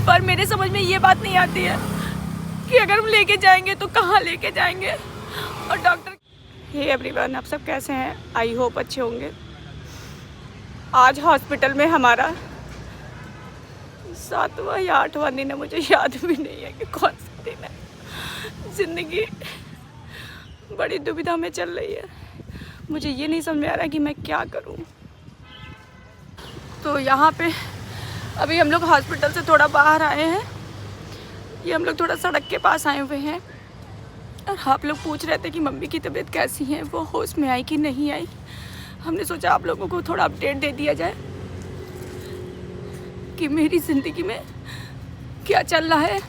पर मेरे समझ में ये बात नहीं आती है कि अगर हम लेके जाएंगे तो कहाँ लेके जाएंगे। और डॉक्टर हे एवरीवन, आप सब कैसे हैं? आई होप अच्छे होंगे। आज हॉस्पिटल में हमारा 7वां या 8वां दिन है, मुझे याद भी नहीं है कि कौन सा दिन है। ज़िंदगी बड़ी दुविधा में चल रही है, मुझे ये नहीं समझ में आ रहा कि मैं क्या करूं। तो यहाँ पे अभी हम लोग हॉस्पिटल से थोड़ा बाहर आए हैं, ये हम लोग थोड़ा सड़क के पास आए हुए हैं और आप लोग पूछ रहे थे कि मम्मी की तबीयत कैसी है, वो होश में आई कि नहीं आई। हमने सोचा आप लोगों को थोड़ा अपडेट दे दिया जाए कि मेरी ज़िंदगी में क्या चल रहा है।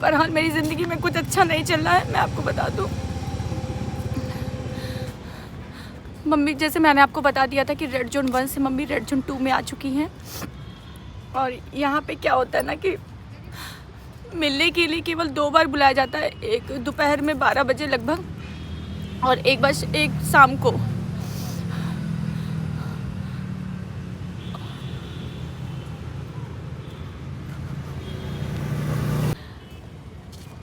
पर हाँ, मेरी ज़िंदगी में कुछ अच्छा नहीं चल रहा है, मैं आपको बता दूँ। मम्मी, जैसे मैंने आपको बता दिया था कि रेड जोन 1 से मम्मी रेड जोन 2 में आ चुकी हैं। और यहाँ पे क्या होता है ना कि मिलने के लिए केवल 2 बार बुलाया जाता है, एक दोपहर में 12 बजे लगभग और एक शाम को।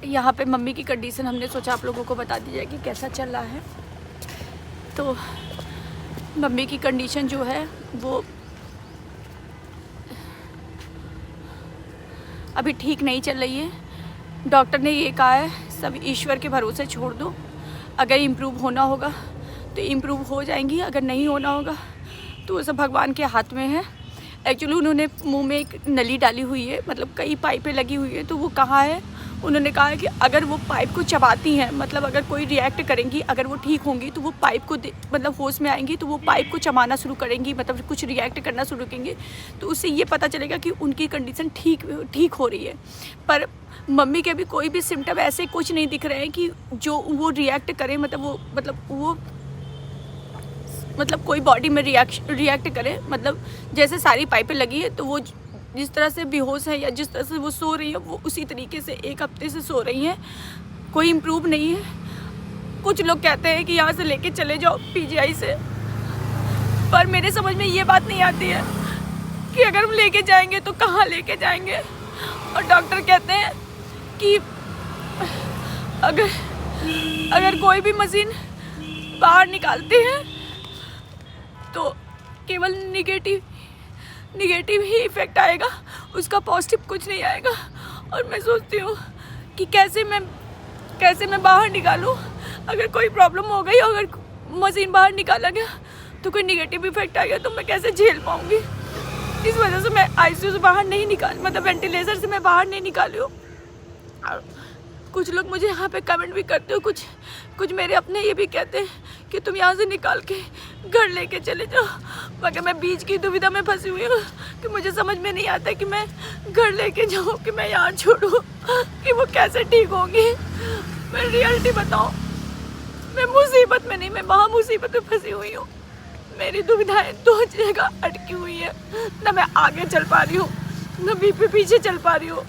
यहाँ पे मम्मी की कंडीशन हमने सोचा आप लोगों को बता दी जाए कि कैसा चल रहा है। तो मम्मी की कंडीशन जो है वो अभी ठीक नहीं चल रही है। डॉक्टर ने ये कहा है सब ईश्वर के भरोसे छोड़ दो, अगर इम्प्रूव होना होगा तो इम्प्रूव हो जाएंगी, अगर नहीं होना होगा तो वो सब भगवान के हाथ में है। एक्चुअली उन्होंने मुंह में एक नली डाली हुई है, मतलब कई पाइपें लगी हुई है, तो वो कहाँ है उन्होंने कहा है कि अगर वो पाइप को चबाती हैं, मतलब अगर कोई रिएक्ट करेंगी, अगर वो ठीक होंगी तो वो पाइप को मतलब होश में आएंगी तो वो पाइप को चबाना शुरू करेंगी, मतलब कुछ रिएक्ट करना शुरू करेंगे, तो उससे ये पता चलेगा कि उनकी कंडीशन ठीक हो रही है। पर मम्मी के भी कोई भी सिम्टम ऐसे कुछ नहीं दिख रहे हैं कि जो वो रिएक्ट करें, मतलब कोई बॉडी में रिएक्ट करे। मतलब जैसे सारी पाइपें लगी है तो वो जिस तरह से बेहोश है या जिस तरह से वो सो रही है वो उसी तरीके से 1 हफ्ते से सो रही हैं, कोई इम्प्रूव नहीं है। कुछ लोग कहते हैं कि यहाँ से लेके चले जाओ पीजीआई से, पर मेरे समझ में ये बात नहीं आती है कि अगर हम लेके जाएंगे तो कहाँ लेके जाएंगे। और डॉक्टर कहते हैं कि अगर कोई भी मशीन बाहर निकालती है तो केवल निगेटिव ही इफ़ेक्ट आएगा, उसका पॉजिटिव कुछ नहीं आएगा। और मैं सोचती हूँ कि कैसे मैं बाहर निकालूँ। अगर कोई प्रॉब्लम हो गई, अगर मशीन बाहर निकाला गया तो कोई निगेटिव इफ़ेक्ट आ गया तो मैं कैसे झेल पाऊँगी। इस वजह से मैं आईसीयू से बाहर नहीं मतलब वेंटिलेटर से मैं बाहर नहीं निकाली हूँ। और कुछ लोग मुझे यहाँ पे कमेंट भी करते हो, कुछ मेरे अपने ये भी कहते हैं कि तुम यहाँ से निकाल के घर लेके चले जाओ, मगर मैं बीच की दुविधा में फंसी हुई हूँ कि मुझे समझ में नहीं आता कि मैं घर लेके जाऊँ कि मैं यहाँ छोड़ूँ, कि वो कैसे ठीक होगी। मैं रियलिटी बताऊँ, मैं मुसीबत में नहीं, मैं महा मुसीबत में फंसी हुई हूँ। मेरी दुविधाएँ 2 जगह अटकी हुई है, ना मैं आगे चल पा रही हूँ ना बीपी पीछे चल पा रही हूँ।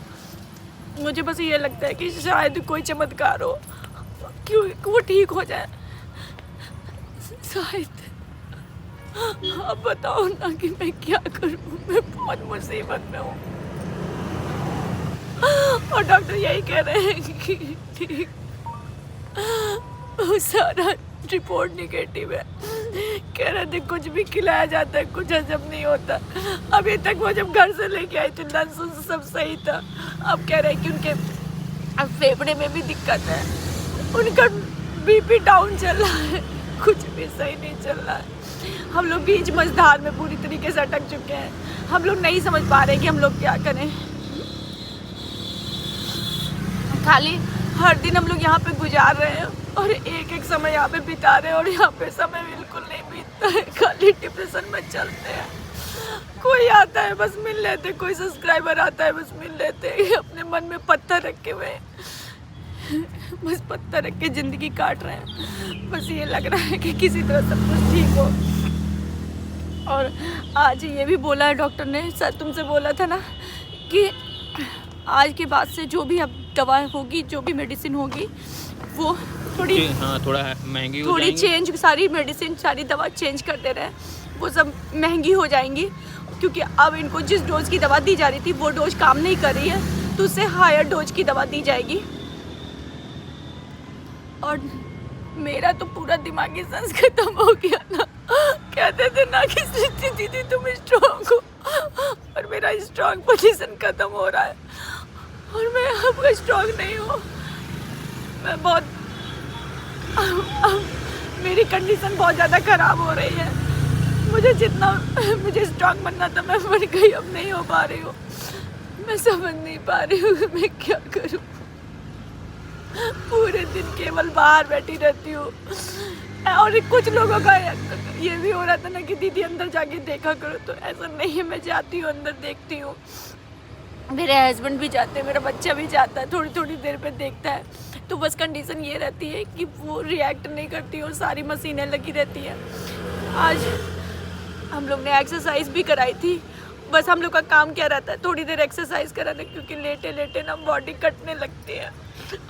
मुझे बस ये लगता है कि शायद कोई चमत्कार हो, क्यों वो ठीक हो जाए शायद। अब बताओ ना कि मैं क्या करूं, मैं बहुत मुसीबत में हूँ। और डॉक्टर यही कह रहे हैं कि ठीक, सारा रिपोर्ट निगेटिव है। कह रहे थे कुछ भी खिलाया जाता है कुछ हजम नहीं होता। अभी तक वो जब घर से लेके आई थी लंच सब सही था, अब कह रहे हैं कि उनके फेफड़े में भी दिक्कत है, उनका बीपी डाउन चल रहा है, कुछ भी सही नहीं चल रहा है। हम लोग बीच मझधार में पूरी तरीके से अटक चुके हैं, हम लोग नहीं समझ पा रहे कि हम लोग क्या करें। खाली हर दिन हम लोग यहाँ पे गुजार रहे हैं और एक समय यहाँ पे बिता रहे हैं और यहाँ पे समय बिल्कुल नहीं बीतता है, खाली डिप्रेशन में चलते हैं। कोई आता है बस मिल लेते, कोई सब्सक्राइबर आता है बस मिल लेते, अपने मन में पत्थर रखे हुए बस पत्थर रख के ज़िंदगी काट रहे हैं। बस ये लग रहा है कि किसी तरह सब कुछ ठीक हो। और आज ये भी बोला है डॉक्टर ने, सर तुमसे बोला था ना कि आज के बाद से जो भी अब दवा होगी, जो भी मेडिसिन होगी वो थोड़ा महंगी थोड़ी चेंज, सारी मेडिसिन सारी दवा चेंज कर दे रहे हैं, वो सब महंगी हो जाएंगी। क्योंकि अब इनको जिस डोज की दवा दी जा रही थी वो डोज काम नहीं कर रही है, तो उससे हायर डोज की दवा दी जाएगी। और मेरा तो पूरा दिमागी सेंस खत्म हो गया ना। कहते थे ना कि सृष्टि दीदी तुम स्ट्रॉन्ग हो, और मेरा स्ट्रॉन्ग पोजीशन खत्म हो रहा है और मैं अब स्ट्रॉन्ग नहीं हूँ। मैं बहुत मेरी कंडीशन बहुत ज़्यादा ख़राब हो रही है। मुझे स्ट्रॉन्ग बनना था, मैं बन गई, अब नहीं हो पा रही हूँ। मैं समझ नहीं पा रही हूँ कि मैं क्या करूँ। पूरे दिन केवल बाहर बैठी रहती हूँ। और कुछ लोगों का ये भी हो रहा था ना कि दीदी अंदर जाके देखा करो, तो ऐसा नहीं है। मैं जाती हूँ, अंदर देखती हूँ, मेरे हस्बैंड भी जाते हैं, मेरा बच्चा भी जाता है, थोड़ी थोड़ी देर पे देखता है। तो बस कंडीशन ये रहती है कि वो रिएक्ट नहीं करती और सारी मशीनें लगी रहती हैं। आज हम लोग ने एक्सरसाइज भी कराई थी। बस हम लोग का काम क्या रहता है, थोड़ी देर एक्सरसाइज कराना, क्योंकि लेटे लेटे ना बॉडी कटने लगती है।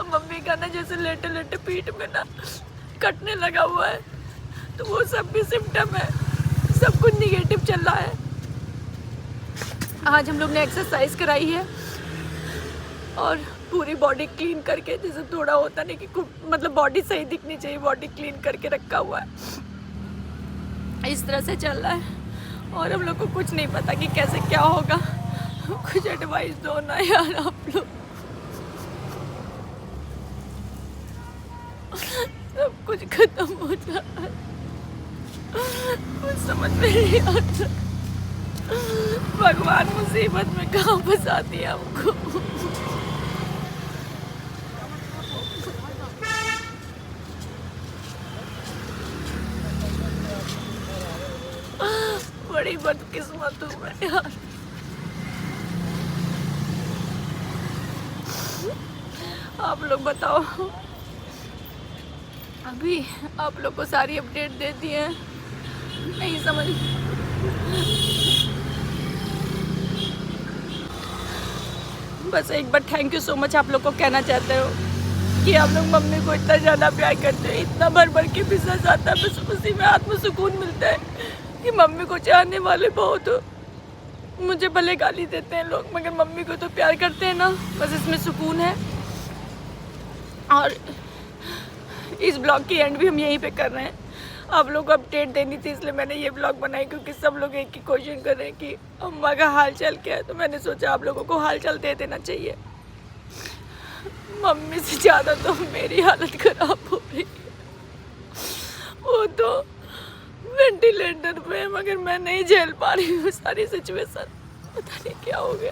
मम्मी का ना जैसे लेटे लेटे पीठ में ना कटने लगा हुआ है, तो वो सब भी सिम्टम है, सब कुछ निगेटिव चल रहा है। आज हम लोग ने एक्सरसाइज कराई है और पूरी बॉडी क्लीन करके, जैसे थोड़ा होता नहीं कि मतलब बॉडी सही दिखनी चाहिए, बॉडी क्लीन करके रखा हुआ है। इस तरह से चल रहा है और हम लोग को कुछ नहीं पता कि कैसे क्या होगा। कुछ एडवाइस दो ना यार आप लोग। सब कुछ खत्म हो जा रहा है, कुछ समझ में नहीं आता। भगवान मुसीबत में कहाँ फंसा दिया हमको। बड़ी बदकिस्मत हूँ मैं यार। आप लोग बताओ, अभी आप लोग को सारी अपडेट दे दी है, नहीं समझ। बस एक बार थैंक यू सो मच आप लोग को कहना चाहते हो कि आप लोग मम्मी को इतना ज़्यादा प्यार करते हो, इतना भर भर के पिसा जाता है, बस उसी में आत्म सुकून मिलता है कि मम्मी को चाहने वाले बहुत हो। मुझे भले गाली देते हैं लोग, मगर मम्मी को तो प्यार करते हैं ना, बस इसमें सुकून है। और इस ब्लॉग की एंड भी हम यहीं पे कर रहे हैं। आप लोग को अपडेट देनी थी, इसलिए मैंने ये ब्लॉग बनाई, क्योंकि सब लोग एक ही क्वेश्चन कर रहे हैं कि अम्मा का हाल चाल क्या है। तो मैंने सोचा आप लोगों को हाल चाल दे देना चाहिए। मम्मी से ज़्यादा तो मेरी हालत ख़राब हो रही है। वो तो वेंटिलेटर पे है, मगर मैं नहीं झेल पा रही हूँ सारी सिचुएशन। पता नहीं क्या हो गया।